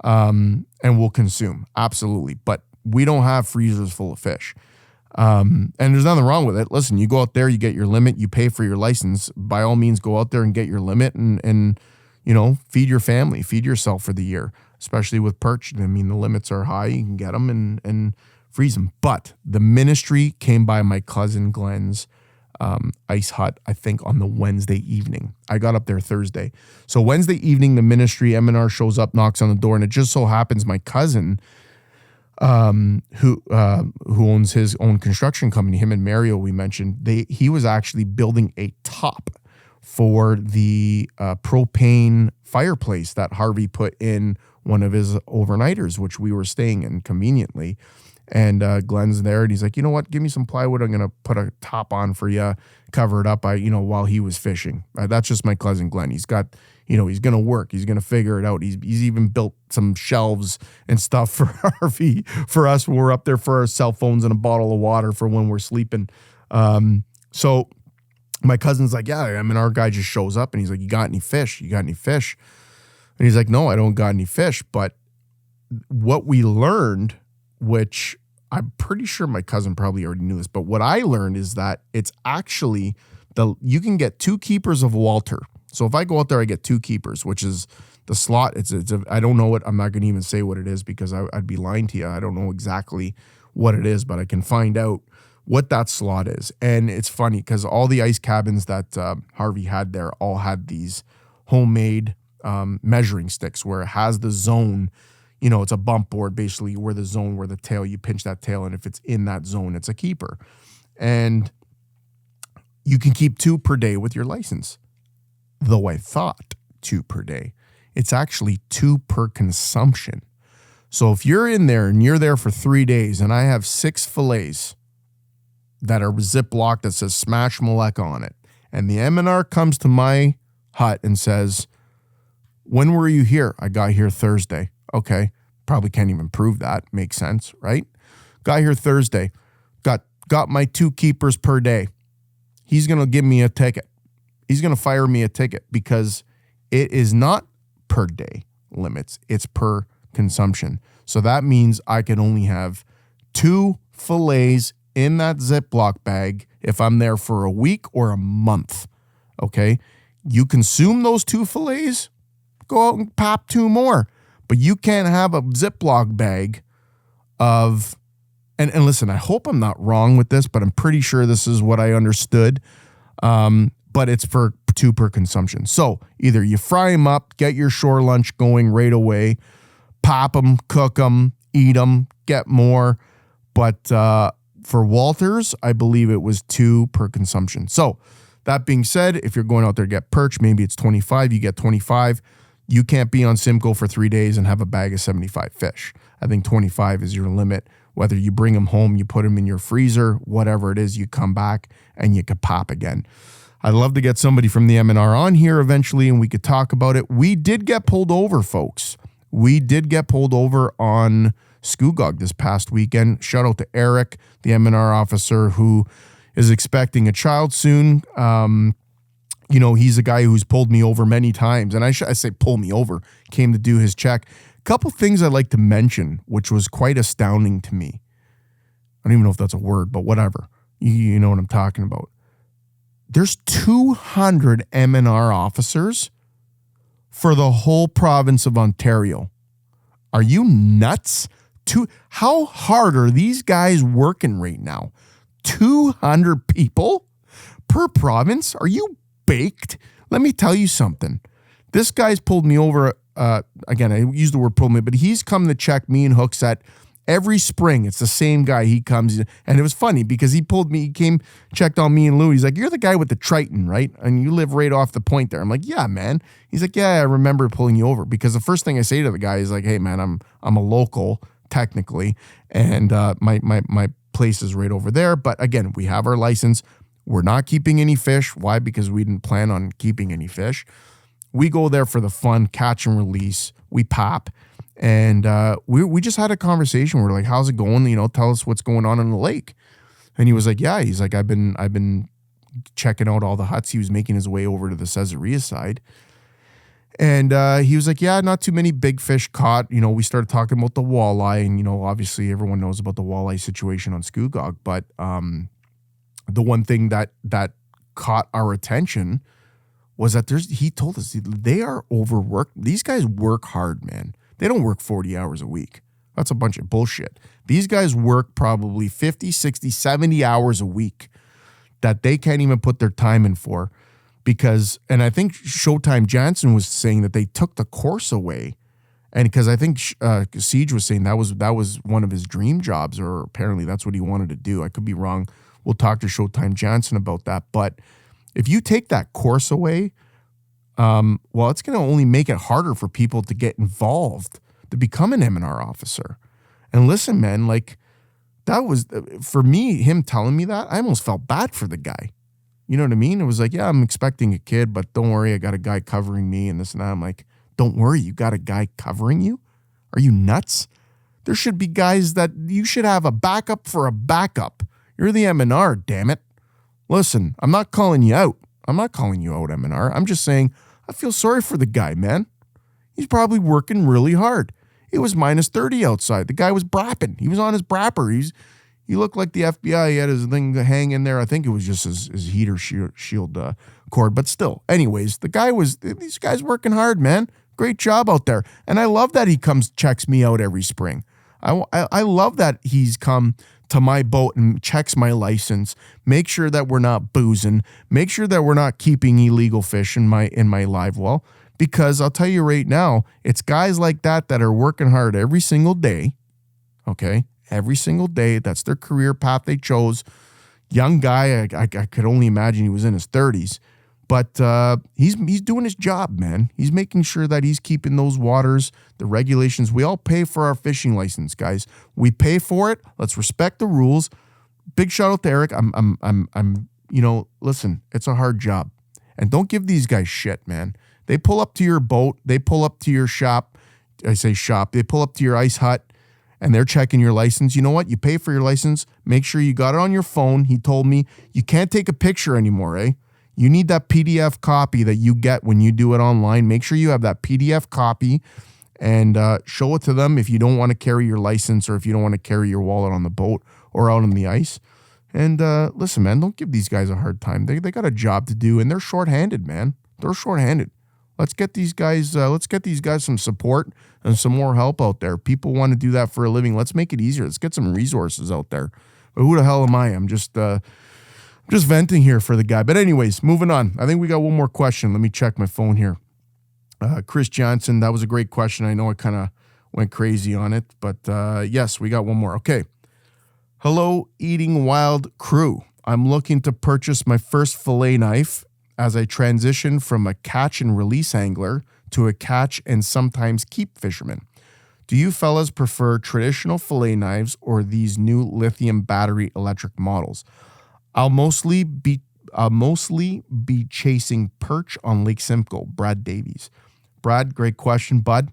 and we'll consume. Absolutely. But we don't have freezers full of fish. And there's nothing wrong with it. Listen, you go out there, you get your limit, you pay for your license. By all means, go out there and get your limit and feed your family, feed yourself for the year. Especially with perch. I mean, the limits are high. You can get them and freeze them. But the ministry came by my cousin Glenn's ice hut, I think, on the Wednesday evening. I got up there Thursday. So Wednesday evening, the ministry, M&R shows up, knocks on the door, and it just so happens my cousin, who owns his own construction company, him and Mario, we mentioned, he was actually building a top for the propane fireplace that Harvey put in one of his overnighters, which we were staying in conveniently. And Glenn's there, and he's like, you know what? Give me some plywood. I'm going to put a top on for you, cover it up while he was fishing. That's just my cousin Glenn. He's got, he's going to work. He's going to figure it out. He's even built some shelves and stuff for Harvey, for us when we're up there, for our cell phones and a bottle of water for when we're sleeping. So my cousin's like, yeah, I mean, our guy just shows up and he's like, you got any fish? You got any fish? And he's like, no, I don't got any fish. But what we learned, which I'm pretty sure my cousin probably already knew this, but what I learned is that it's actually you can get 2 keepers of Walter. So if I go out there, I get 2 keepers, which is the slot. I don't know what, I'm not going to even say what it is because I'd be lying to you. I don't know exactly what it is, but I can find out what that slot is. And it's funny because all the ice cabins that Harvey had there all had these homemade measuring sticks where it has the zone. It's a bump board basically where the tail, you pinch that tail, and if it's in that zone, it's a keeper. And you can keep 2 per day with your license. Though I thought 2 per day. It's actually 2 per consumption. So if you're in there and you're there for 3 days and I have 6 fillets that are Ziploc that says Smash Malek on it, and the M&R comes to my hut and says, when were you here? I got here Thursday. Okay, probably can't even prove that. Makes sense, right? Got here Thursday. Got my 2 keepers per day. He's going to give me a ticket. He's going to fire me a ticket because it is not per day limits. It's per consumption. So that means I can only have 2 fillets in that Ziploc bag if I'm there for a week or a month. Okay? You consume those 2 fillets, go out and pop 2 more. But you can't have a Ziploc bag of, and listen, I hope I'm not wrong with this, but I'm pretty sure this is what I understood. But it's for 2 per consumption. So either you fry them up, get your shore lunch going right away, pop them, cook them, eat them, get more. But for Walters, I believe it was 2 per consumption. So that being said, if you're going out there to get perch, maybe it's 25, you get 25. You can't be on Simcoe for 3 days and have a bag of 75 fish. I think 25 is your limit. Whether you bring them home, you put them in your freezer, whatever it is, you come back and you could pop again. I'd love to get somebody from the M&R on here eventually and we could talk about it. We did get pulled over, folks. We did get pulled over on Scugog this past weekend. Shout out to Eric, the M&R officer who is expecting a child soon. You know, he's a guy who's pulled me over many times, and I say pull me over, came to do his check. A couple things I'd like to mention, which was quite astounding to me. I don't even know if that's a word, but whatever. You know what I'm talking about. There's 200 M&R officers for the whole province of Ontario. Are you nuts? How hard are these guys working right now? 200 people per province? Are you baked? Let me tell you something. This guy's pulled me over. Again, I use the word pulled me, but he's come to check me and Hooks at every spring. It's the same guy. He comes, and it was funny because he came, checked on me and Lou. He's like, "You're the guy with the Triton, right? And you live right off the point there." I'm like, "Yeah, man." He's like, "Yeah, I remember pulling you over." Because the first thing I say to the guy is like, "Hey, man, I'm a local technically, and my place is right over there. But again, we have our license. We're not keeping any fish. Why? Because we didn't plan on keeping any fish. We go there for the fun, catch and release. We pop." And we just had a conversation. We're like, "How's it going? You know, tell us what's going on in the lake." And he was like, "Yeah." He's like, I've been checking out all the huts." He was making his way over to the Caesarea side. And he was like, "Yeah, not too many big fish caught." You know, we started talking about the walleye. And, you know, obviously everyone knows about the walleye situation on Scugog. But the one thing that caught our attention was that he told us they are overworked. These guys work hard, man. They don't work 40 hours a week. That's a bunch of bullshit. These guys work probably 50, 60, 70 hours a week that they can't even put their time in for because, and I think Showtime Jansen was saying that they took the course away. And because I think Siege was saying that was one of his dream jobs, or apparently that's what he wanted to do. I could be wrong. We'll talk to Showtime Jansen about that. But if you take that course away, well, it's going to only make it harder for people to get involved, to become an M&R officer. And listen, man, like that was, for me, him telling me that, I almost felt bad for the guy. You know what I mean? It was like, "Yeah, I'm expecting a kid, but don't worry, I got a guy covering me and this and that." I'm like, "Don't worry, you got a guy covering you? Are you nuts? There should be guys that you should have a backup for a backup. You're the M&R, damn it. Listen, I'm not calling you out. I'm not calling you out, M&R. I'm just saying, I feel sorry for the guy, man. He's probably working really hard. It was minus 30 outside. The guy was brapping. He was on his brapper. He looked like the FBI. He had his thing to hang in there. I think it was just his heater shield cord. But still, anyways, these guys working hard, man. Great job out there. And I love that he checks me out every spring. I love that he's come to my boat and checks my license, make sure that we're not boozing, make sure that we're not keeping illegal fish in my live well. Because I'll tell you right now, it's guys like that are working hard every single day. Okay, every single day. That's their career path they chose. Young guy, I could only imagine he was in his 30s. But he's doing his job, man. He's making sure that he's keeping those waters, the regulations. We all pay for our fishing license, guys. We pay for it. Let's respect the rules. Big shout out to Eric. You know, listen, it's a hard job. And don't give these guys shit, man. They pull up to your boat. They pull up to your shop. I say shop. They pull up to your ice hut and they're checking your license. You know what? You pay for your license. Make sure you got it on your phone. He told me you can't take a picture anymore, eh? You need that PDF copy that you get when you do it online. Make sure you have that PDF copy and show it to them if you don't want to carry your license or if you don't want to carry your wallet on the boat or out on the ice. And listen, man, don't give these guys a hard time. They got a job to do and they're shorthanded, man. They're shorthanded. Let's get these guys some support and some more help out there. People want to do that for a living. Let's make it easier. Let's get some resources out there. But who the hell am I? I'm just venting here for the guy. But anyways, moving on. I think we got one more question. Let me check my phone here. Chris Johnson, that was a great question. I know I kind of went crazy on it, but yes, we got one more. Okay. Hello, Eating Wild crew. I'm looking to purchase my first fillet knife as I transition from a catch and release angler to a catch and sometimes keep fisherman. Do you fellas prefer traditional fillet knives or these new lithium battery electric models? I'll mostly be chasing perch on Lake Simcoe. Brad Davies. Brad, great question, bud.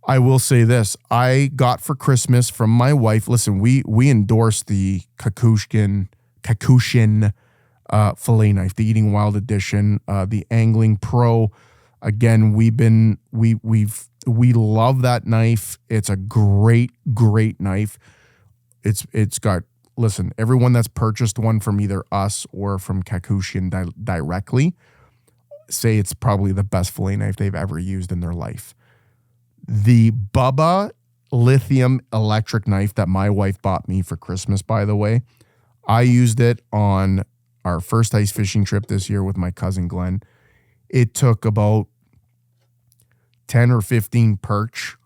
I will say this. I got for Christmas from my wife, listen, we endorsed the Kakushin fillet knife, the Eating Wild edition, the Angling Pro. Again, we love that knife. It's a great knife. It's got, listen, everyone that's purchased one from either us or from Kakushin directly say it's probably the best fillet knife they've ever used in their life. The Bubba lithium electric knife that my wife bought me for Christmas, by the way, I used it on our first ice fishing trip this year with my cousin Glenn. It took about 10 or 15 perch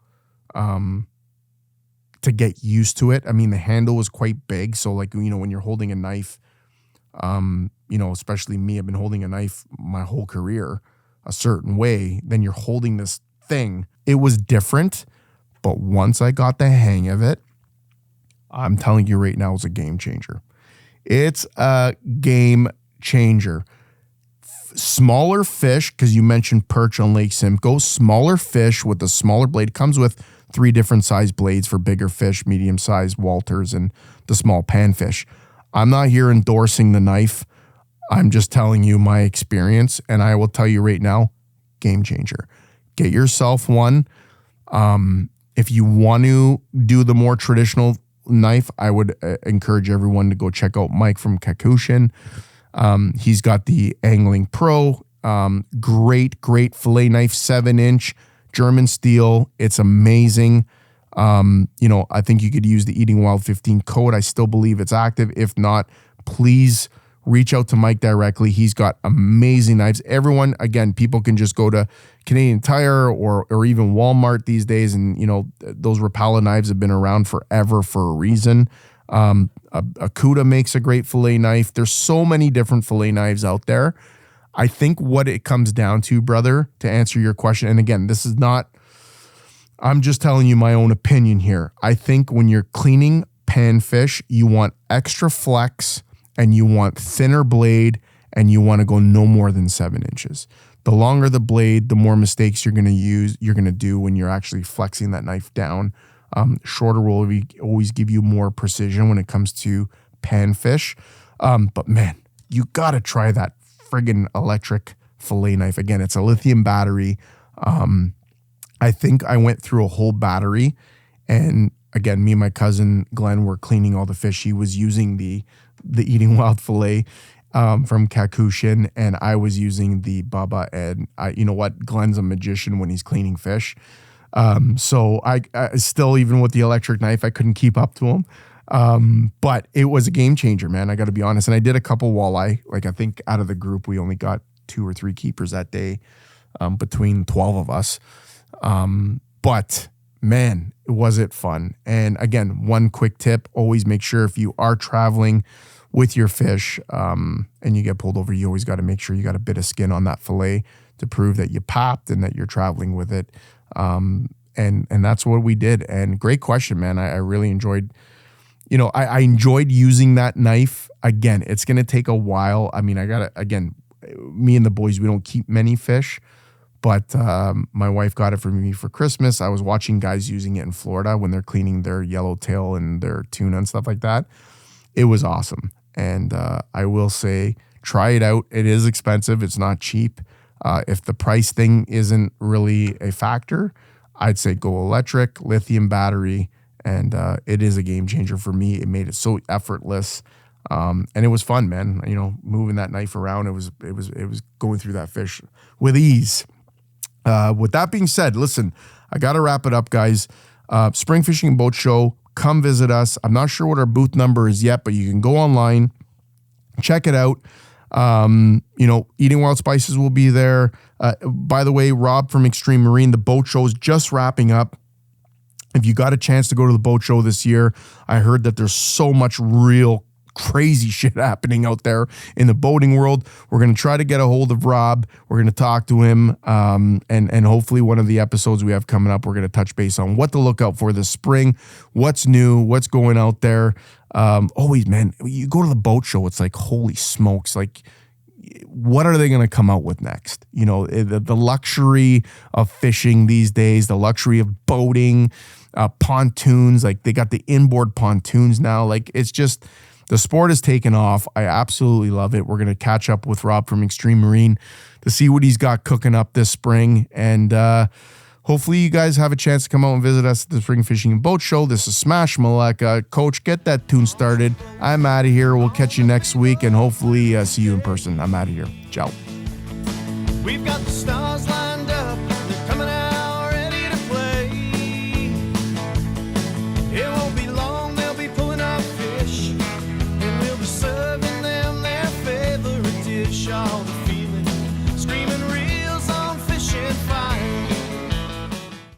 to get used to it. I mean, the handle was quite big. So like, when you're holding a knife, especially me, I've been holding a knife my whole career a certain way. Then you're holding this thing. It was different. But once I got the hang of it, I'm telling you right now, it's a game changer. It's a game changer. Smaller fish, because you mentioned perch on Lake Simcoe, smaller fish with a smaller blade. Comes with 3 different size blades for bigger fish, medium size Walters, and the small panfish. I'm not here endorsing the knife. I'm just telling you my experience, and I will tell you right now, game changer. Get yourself one. If you want to do the more traditional knife, I would encourage everyone to go check out Mike from Kakushin. He's got the Angling Pro, great fillet knife, 7-inch German steel. It's amazing. I think you could use the Eating Wild 15 code. I still believe it's active. If not, please reach out to Mike directly. He's got amazing knives. Everyone, again, people can just go to Canadian Tire or even Walmart these days. And, those Rapala knives have been around forever for a reason. Akuta makes a great fillet knife. There's so many different fillet knives out there. I think what it comes down to, brother, to answer your question, and again, this is not, I'm just telling you my own opinion here. I think when you're cleaning panfish, you want extra flex and you want thinner blade and you want to go no more than 7 inches. The longer the blade, the more mistakes you're going to do when you're actually flexing that knife down. Shorter will always give you more precision when it comes to panfish. But man, you got to try that friggin' electric fillet knife. Again, it's a lithium battery. I think I went through a whole battery, and again, me and my cousin Glenn were cleaning all the fish. He was using the Eating Wild fillet from Kakushin, and I was using the Bubba. And you know what? Glenn's a magician when he's cleaning fish. So I still, even with the electric knife, I couldn't keep up to him. But it was a game changer, man. I got to be honest. And I did a couple walleye. Like, I think out of the group, we only got 2 or 3 keepers that day, between 12 of us. But man, was it fun. And again, one quick tip, always make sure if you are traveling with your fish, and you get pulled over, you always got to make sure you got a bit of skin on that fillet to prove that you popped and that you're traveling with it. And that's what we did. And great question, man. I really enjoyed, I enjoyed using that knife. Again, it's going to take a while. I mean, me and the boys, we don't keep many fish, but my wife got it for me for Christmas. I was watching guys using it in Florida when they're cleaning their yellowtail and their tuna and stuff like that. It was awesome. And I will say, try it out. It is expensive. It's not cheap. If the price thing isn't really a factor, I'd say go electric, lithium battery, and it is a game changer for me. It made it so effortless, and it was fun, man. Moving that knife around, it was going through that fish with ease. With that being said, listen, I got to wrap it up, guys. Spring Fishing and Boat Show, come visit us. I'm not sure what our booth number is yet, but you can go online, check it out. Eating Wild Spices will be there. By the way, Rob from Xtreme Marine, the boat show is just wrapping up. If you got a chance to go to the boat show this year, I heard that there's so much real crazy shit happening out there in the boating world. We're going to try to get a hold of Rob. We're going to talk to him. And hopefully one of the episodes we have coming up, we're going to touch base on what to look out for this spring, what's new, what's going out there. Always, man, you go to the boat show, it's like, holy smokes. Like, what are they going to come out with next? You know, the luxury of fishing these days, the luxury of boating, pontoons, like they got the inboard pontoons now. Like it's just, the sport has taken off. I absolutely love it. We're going to catch up with Rob from Xtreme Marine to see what he's got cooking up this spring. And hopefully you guys have a chance to come out and visit us at the Spring Fishing and Boat Show. This is Smash Maleka. Coach, get that tune started. I'm out of here. We'll catch you next week and hopefully see you in person. I'm out of here. Ciao. We've got the stars lined up. They're coming out ready to play. It won't be long. They'll be pulling up fish. And we'll be serving them their favorite dish. All the